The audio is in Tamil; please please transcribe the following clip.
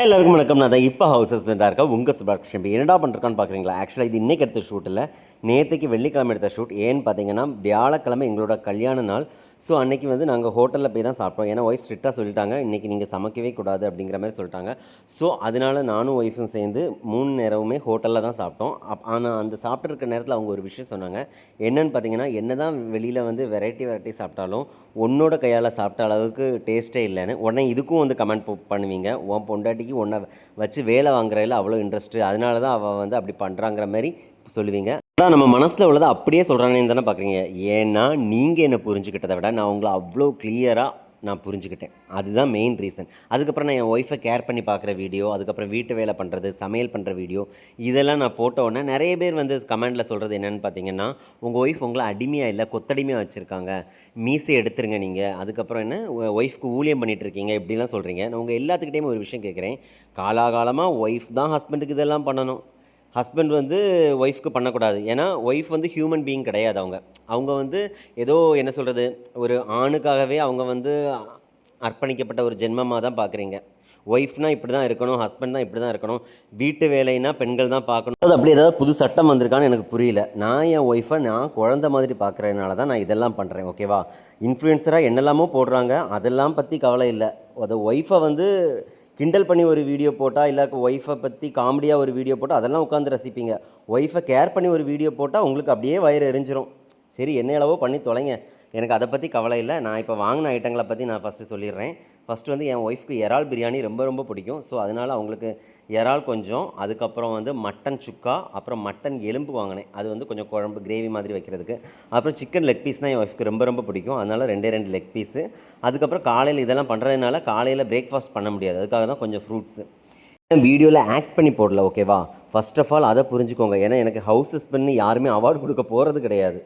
எல்லாருக்கும் வணக்கம். நான் தான் இப்போ ஹவுஸ் ஹஸ்பண்டாக இருக்கேன். உங்கள் சுபாஷ் என்னடா பண்ணுறான்னு பார்க்குறீங்களா? ஆக்சுவலாக இது இன்றைக்கி எடுத்த ஷூட் இல்லை, நேற்றுக்கு வெள்ளிக்கிழமை எடுத்த ஷூட். ஏன்னு பார்த்தீங்கன்னா வியாழக்கிழமை எங்களோட கல்யாண நாள். ஸோ அன்றைக்கி வந்து நாங்கள் ஹோட்டலில் போய் தான் சாப்பிட்டோம். ஏன்னா ஒய்ஃப் ஸ்ட்ரிக்டாக சொல்லிட்டாங்க, இன்றைக்கி நீங்கள் சமைக்கவே கூடாது அப்படிங்கிற மாதிரி சொல்லிட்டாங்க. ஸோ அதனால் நானும் ஒய்ஃபும் சேர்ந்து 3 நேரமுமே ஹோட்டலில் தான் சாப்பிட்டோம். ஆனால் அந்த சாப்பிட்ருக்க நேரத்தில் அவங்க ஒரு விஷயம் சொன்னாங்க. என்னென்னு பார்த்தீங்கன்னா, என்ன தான் வெளியில் வந்து வெரைட்டி சாப்பிட்டாலும் உன்னோட கையால் சாப்பிட்ட அளவுக்கு டேஸ்ட்டே இல்லைன்னு. உடனே இதுக்கும் வந்து கமெண்ட் பண்ணுவீங்க, உன் பொண்டாட்டிக்கு உன்னை வச்சு வேலை வாங்குறதில் அவ்வளோ இன்ட்ரெஸ்ட்டு, அதனால தான் அவள் வந்து அப்படி பண்ணுறாங்கிற மாதிரி சொல்லுவீங்க. ஆனால் நம்ம மனசில் உள்ளதை அப்படியே சொல்கிறாங்கன்னு தானே பார்க்குறீங்க. ஏன்னா நீங்கள் என்னை புரிஞ்சுக்கிட்டதை விட நான் உங்களை அவ்வளோ கிளியராக நான் புரிஞ்சுக்கிட்டேன். அதுதான் மெயின் ரீசன். அதுக்கப்புறம் நான் என் ஒய்ஃபை கேர் பண்ணி பார்க்குற வீடியோ, அதுக்கப்புறம் வீட்டு வேலை பண்ணுறது, சமையல் பண்ணுற வீடியோ, இதெல்லாம் நான் போட்ட உடனே நிறைய பேர் வந்து கமெண்டில் சொல்கிறது என்னென்னு பார்த்தீங்கன்னா, உங்கள் ஒய்ஃப் உங்களை அடிமையாக இல்லை கொத்தடிமையாக வச்சுருக்காங்க, மீசை எடுத்துருங்க நீங்கள், அதுக்கப்புறம் என்ன ஒய்ஃப்க்கு ஊழியம் பண்ணிகிட்ருக்கீங்க, இப்படிலாம் சொல்கிறீங்க. நான் உங்கள் எல்லாத்துக்கிட்டேயுமே ஒரு விஷயம் கேட்குறேன். காலாகாலமாக ஒய்ஃப் தான் ஹஸ்பண்டுக்கு இதெல்லாம் பண்ணணும், ஹஸ்பண்ட் வந்து ஒய்ஃப்க்கு பண்ணக்கூடாது. ஏன்னா ஒய்ஃப் வந்து ஹியூமன் பீயிங் கிடையாது. அவங்க வந்து ஏதோ என்ன சொல்கிறது, ஒரு ஆணுக்காகவே அவங்க வந்து அர்ப்பணிக்கப்பட்ட ஒரு ஜென்மமாக தான் பார்க்குறீங்க. ஒய்ஃப்னால் இப்படி தான் இருக்கணும், ஹஸ்பண்ட் தான் இப்படி தான் இருக்கணும், வீட்டு வேலைனா பெண்கள் தான் பார்க்கணும். அது அப்படி ஏதாவது புது சட்டம் வந்திருக்கான்னு எனக்கு புரியல. நான் என் ஒய்ஃபை நான் குழந்த மாதிரி பார்க்குறதுனால தான் நான் இதெல்லாம் பண்ணுறேன். ஓகேவா? இன்ஃப்ளூயன்சராக என்னெல்லாமோ போடுறாங்க, அதெல்லாம் பற்றி கவலை இல்லை. அதை ஒய்ஃபை வந்து கிண்டல் பண்ணி ஒரு வீடியோ போட்டால், இல்லை ஒய்ஃபை பற்றி காமெடியாக ஒரு வீடியோ போட்டால் அதெல்லாம் உட்காந்து ரசிப்பீங்க. ஒய்ஃபை கேர் பண்ணி ஒரு வீடியோ போட்டால் உங்களுக்கு அப்படியே வயிறு எரிஞ்சிரும். சரி, என்ன அளவோ பண்ணி தொலைங்க, எனக்கு அதை பற்றி கவலை இல்லை. நான் இப்போ வாங்கின ஐட்டங்களை பற்றி நான் ஃபஸ்ட்டு சொல்லிடுறேன். ஃபஸ்ட்டு வந்து என் ஒய்ஃப்க்கு இறால் பிரியாணி ரொம்ப ரொம்ப பிடிக்கும். ஸோ அதனால் அவங்களுக்கு இறால் கொஞ்சம், அதுக்கப்புறம் வந்து மட்டன் சுக்கா, அப்புறம் மட்டன் எலும்பு வாங்கினேன். அது வந்து கொஞ்சம் குழம்பு கிரேவி மாதிரி வைக்கிறதுக்கு. அப்புறம் சிக்கன் லெக் பீஸ் தான் என் ஒய்ஃப்க்கு ரொம்ப ரொம்ப பிடிக்கும். அதனால் 2 லெக் பீஸு. அதுக்கப்புறம் காலையில் இதெல்லாம் பண்ணுறதுனால காலையில் பிரேக்ஃபாஸ்ட் பண்ண முடியாது, அதுக்காக தான் கொஞ்சம் ஃப்ரூட்ஸு. வீடியோவில் ஆக்ட் பண்ணி போடல, ஓகேவா? ஃபஸ்ட் ஆஃப் ஆல் அதை புரிஞ்சுக்கோங்க. ஏன்னா எனக்கு ஹவுஸ் ஹஸ்பண்ட்னு யாருமே அவார்டு கொடுக்க போகிறது கிடையாது.